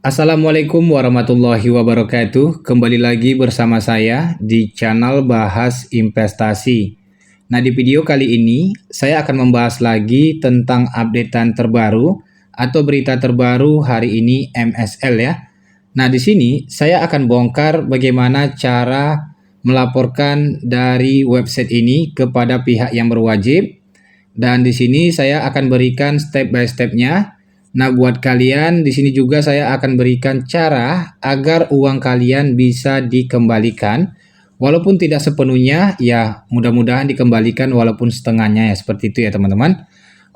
Assalamualaikum warahmatullahi wabarakatuh. Kembali lagi bersama saya di channel Bahas Investasi. Nah, di video kali ini saya akan membahas lagi tentang updatean terbaru atau berita terbaru hari ini MSL ya. Nah, di sini saya akan bongkar bagaimana cara melaporkan dari website ini kepada pihak yang berwajib, dan di sini saya akan berikan step by stepnya. Nah, buat kalian di sini juga saya akan berikan cara agar uang kalian bisa dikembalikan. Walaupun tidak sepenuhnya, ya mudah-mudahan dikembalikan walaupun setengahnya ya, seperti itu ya teman-teman.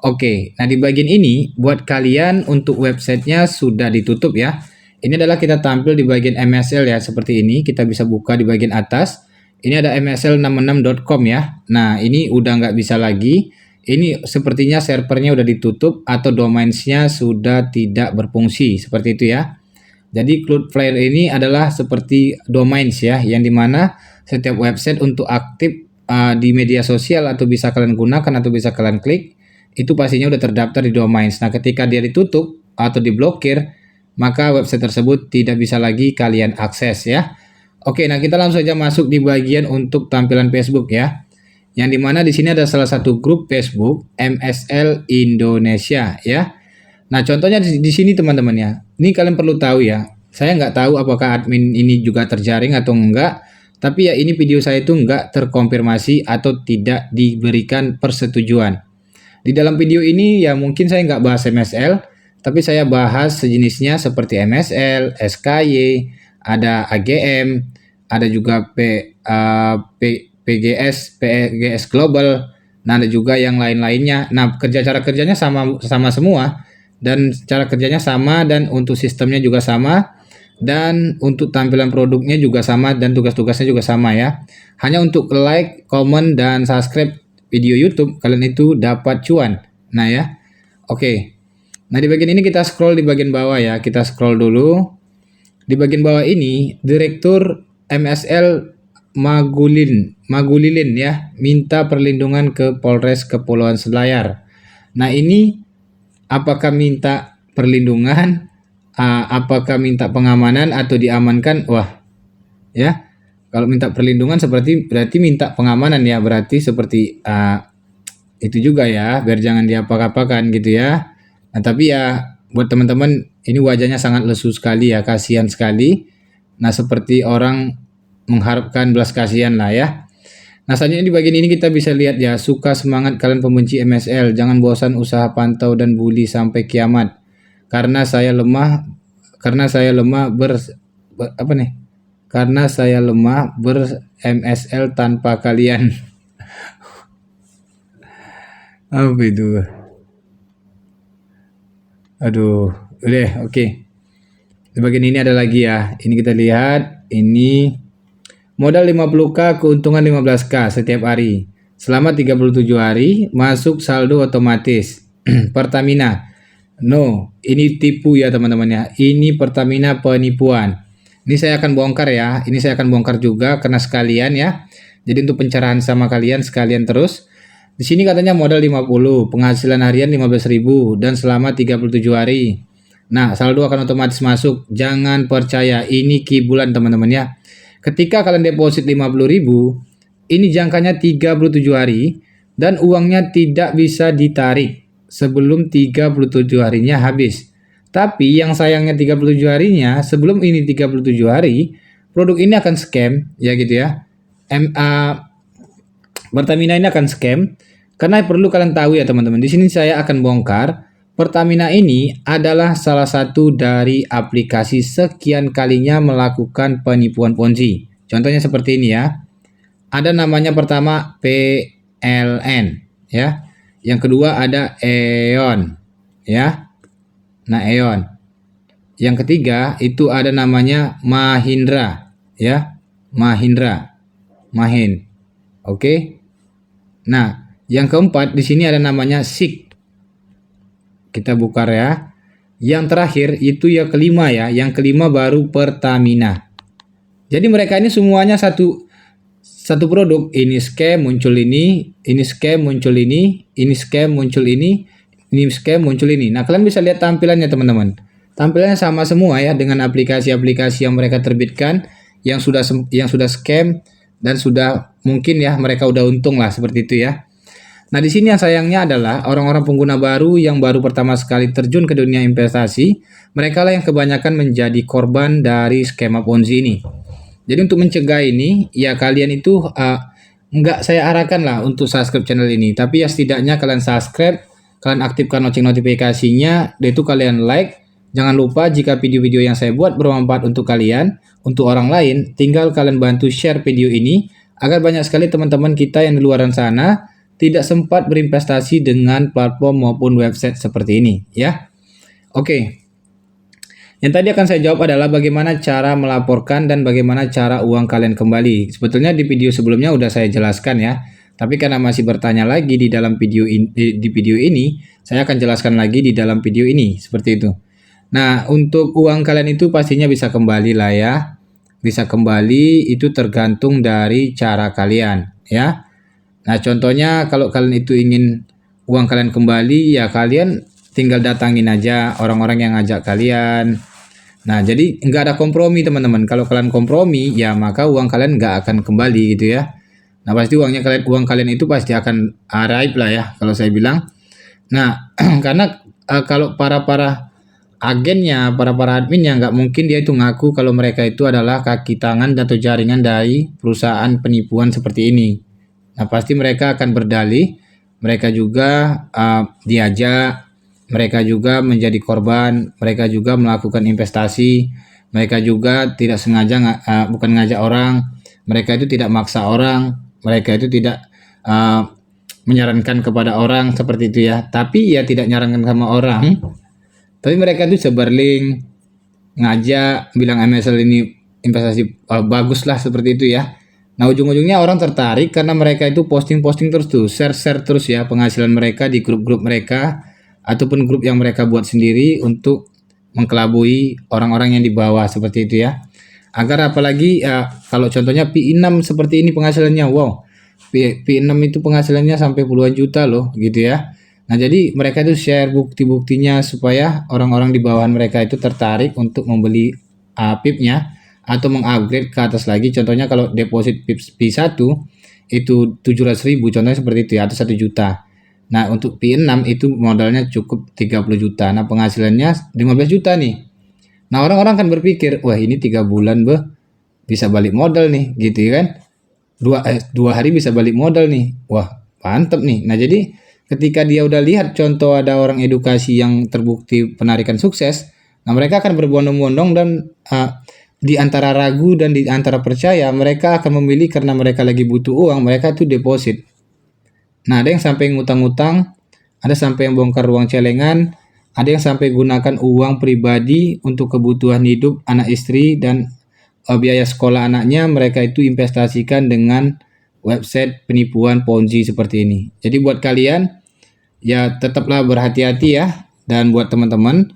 Oke, nah di bagian ini buat kalian untuk websitenya sudah ditutup ya. Ini adalah kita tampil di bagian MSL ya, seperti ini. Kita bisa buka di bagian atas. Ini ada msl66.com ya. Nah, ini udah nggak bisa lagi. Ini sepertinya servernya udah ditutup atau domainsnya sudah tidak berfungsi, seperti itu ya. Jadi Cloudflare ini adalah seperti domains ya, yang dimana setiap website untuk aktif di media sosial atau bisa kalian gunakan atau bisa kalian klik, itu pastinya udah terdaftar di domains. Nah, ketika dia ditutup atau diblokir, maka website tersebut tidak bisa lagi kalian akses ya. Oke, nah kita langsung saja masuk di bagian untuk tampilan Facebook ya. Yang dimana di sini ada salah satu grup Facebook MSL Indonesia ya. Nah, contohnya di sini teman-teman ya. Ini kalian perlu tahu ya. Saya nggak tahu apakah admin ini juga terjaring atau enggak. Tapi ya ini video saya itu nggak terkonfirmasi atau tidak diberikan persetujuan. Di dalam video ini ya mungkin saya nggak bahas MSL, tapi saya bahas sejenisnya seperti MSL, SKY, ada AGM, ada juga PGS Global, nah ada juga yang lain-lainnya. Nah, cara kerjanya sama semua, dan cara kerjanya sama, dan untuk sistemnya juga sama, dan untuk tampilan produknya juga sama, dan tugas-tugasnya juga sama ya. Hanya untuk like, comment, dan subscribe video YouTube kalian itu dapat cuan. Nah ya, oke. Nah di bagian ini kita scroll di bagian bawah ya, kita scroll dulu. Di bagian bawah ini Direktur MSL Magulilin ya, minta perlindungan ke Polres Kepulauan Selayar. Nah ini apakah minta perlindungan, apakah minta pengamanan atau diamankan? Wah ya, kalau minta perlindungan berarti minta pengamanan ya, berarti seperti itu juga ya, biar jangan diapa-apakan gitu ya. Nah tapi ya buat teman-teman ini wajahnya sangat lesu sekali ya, kasihan sekali. Nah seperti orang mengharapkan belas kasihan lah ya. Nah selanjutnya di bagian ini kita bisa lihat ya, suka semangat kalian pembenci MSL, jangan bosan usaha pantau dan bully sampai kiamat. Karena saya lemah, karena saya lemah apa nih? Karena saya lemah MSL tanpa kalian. Apa itu? Aduh, udah oke. Di bagian ini ada lagi ya. Ini kita lihat, ini modal 50k, keuntungan 15k setiap hari. Selama 37 hari, masuk saldo otomatis. Pertamina. No, ini tipu ya teman-teman ya. Ini Pertamina penipuan. Ini saya akan bongkar ya. Ini saya akan bongkar juga karena sekalian ya. Jadi untuk pencerahan sama kalian sekalian terus. Di sini katanya modal 50, penghasilan harian 15.000 dan selama 37 hari. Nah, saldo akan otomatis masuk. Jangan percaya, ini kibulan teman-teman ya. Ketika kalian deposit 50.000, ini jangkanya 37 hari dan uangnya tidak bisa ditarik sebelum 37 harinya habis. Tapi yang sayangnya 37 harinya, sebelum ini 37 hari, produk ini akan scam ya gitu ya. Pertamina ini akan scam karena perlu kalian tahu ya teman-teman. Di sini saya akan bongkar. Pertamina ini adalah salah satu dari aplikasi sekian kalinya melakukan penipuan Ponzi. Contohnya seperti ini ya. Ada namanya pertama PLN ya. Yang kedua ada E.ON ya. Nah, E.ON. Yang ketiga itu ada namanya Mahindra ya. Mahin. Oke. Nah, yang keempat di sini ada namanya SIK. Kita buka ya. Yang terakhir itu yang kelima ya. Yang kelima baru Pertamina. Jadi mereka ini semuanya satu produk. Ini scam muncul ini scam muncul ini scam muncul ini scam muncul ini. Nah, kalian bisa lihat tampilannya teman-teman. tampilannya sama semua ya dengan aplikasi-aplikasi yang mereka terbitkan yang sudah scam dan sudah mungkin ya mereka udah untung lah seperti itu ya. Nah, di sini yang sayangnya adalah orang-orang pengguna baru yang baru pertama sekali terjun ke dunia investasi, mereka lah yang kebanyakan menjadi korban dari skema Ponzi ini. Jadi untuk mencegah ini, ya kalian itu nggak saya arahkan lah untuk subscribe channel ini, tapi ya setidaknya kalian subscribe, kalian aktifkan lonceng notifikasinya, dan itu kalian like. Jangan lupa jika video-video yang saya buat bermanfaat untuk kalian, untuk orang lain, tinggal kalian bantu share video ini agar banyak sekali teman-teman kita yang di luar sana tidak sempat berinvestasi dengan platform maupun website seperti ini ya. Oke. Yang tadi akan saya jawab adalah bagaimana cara melaporkan dan bagaimana cara uang kalian kembali. Sebetulnya di video sebelumnya udah saya jelaskan ya. Tapi karena masih bertanya lagi di dalam di video ini, saya akan jelaskan lagi di dalam video ini seperti itu. Nah, untuk uang kalian itu pastinya bisa kembali lah ya. Bisa kembali itu tergantung dari cara kalian ya. Nah, contohnya kalau kalian itu ingin uang kalian kembali, ya kalian tinggal datangin aja orang-orang yang ngajak kalian. Nah, jadi nggak ada kompromi teman-teman. Kalau kalian kompromi, ya maka uang kalian nggak akan kembali gitu ya. Nah, pasti uang kalian itu pasti akan raib lah ya, kalau saya bilang. Nah, karena kalau para agennya, para adminnya nggak mungkin dia itu ngaku kalau mereka itu adalah kaki tangan atau jaringan dari perusahaan penipuan seperti ini. Nah, pasti mereka akan berdalih, mereka juga diajak, mereka juga menjadi korban, mereka juga melakukan investasi, mereka juga tidak sengaja bukan ngajak orang, mereka itu tidak maksa orang, mereka itu tidak menyarankan kepada orang seperti itu ya. Tapi ya tidak nyarankan sama orang. Tapi mereka itu sebar link, ngajak, bilang MSL ini investasi bagus lah seperti itu ya. Nah, ujung-ujungnya orang tertarik karena mereka itu posting-posting terus tuh, share terus ya penghasilan mereka di grup-grup mereka ataupun grup yang mereka buat sendiri untuk mengkelabui orang-orang yang di bawah seperti itu ya. Agar apalagi kalau contohnya P6 seperti ini penghasilannya, wow, P6 itu penghasilannya sampai puluhan juta loh gitu ya. Nah, jadi mereka itu share bukti-buktinya supaya orang-orang di bawahan mereka itu tertarik untuk membeli PIP-nya atau mengupgrade ke atas lagi. Contohnya kalau deposit PIP P1 itu 700.000 contohnya seperti itu ya, atau 1 juta. Nah, untuk P6 itu modalnya cukup 30 juta. Nah, penghasilannya 15 juta nih. Nah, orang-orang kan berpikir, wah ini 3 bulan bisa balik modal nih gitu kan. Dua hari bisa balik modal nih. Wah, mantep nih. Nah, jadi ketika dia udah lihat contoh ada orang edukasi yang terbukti penarikan sukses, nah mereka akan berbondong-bondong dan di antara ragu dan di antara percaya, mereka akan memilih karena mereka lagi butuh uang, mereka tuh deposit. Nah, ada yang sampai ngutang-ngutang, ada sampai yang bongkar uang celengan, ada yang sampai gunakan uang pribadi untuk kebutuhan hidup anak istri dan biaya sekolah anaknya, mereka itu investasikan dengan website penipuan Ponzi seperti ini. Jadi buat kalian ya tetaplah berhati-hati ya, dan buat teman-teman,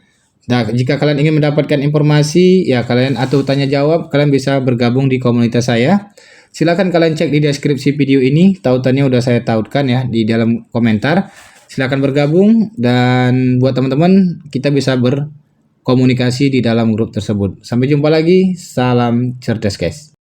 jika kalian ingin mendapatkan informasi ya kalian atau tanya jawab, kalian bisa bergabung di komunitas saya. Silakan kalian cek di deskripsi video ini, tautannya udah saya tautkan ya di dalam komentar. Silakan bergabung, dan buat teman-teman kita bisa berkomunikasi di dalam grup tersebut. Sampai jumpa lagi, salam cerdas guys.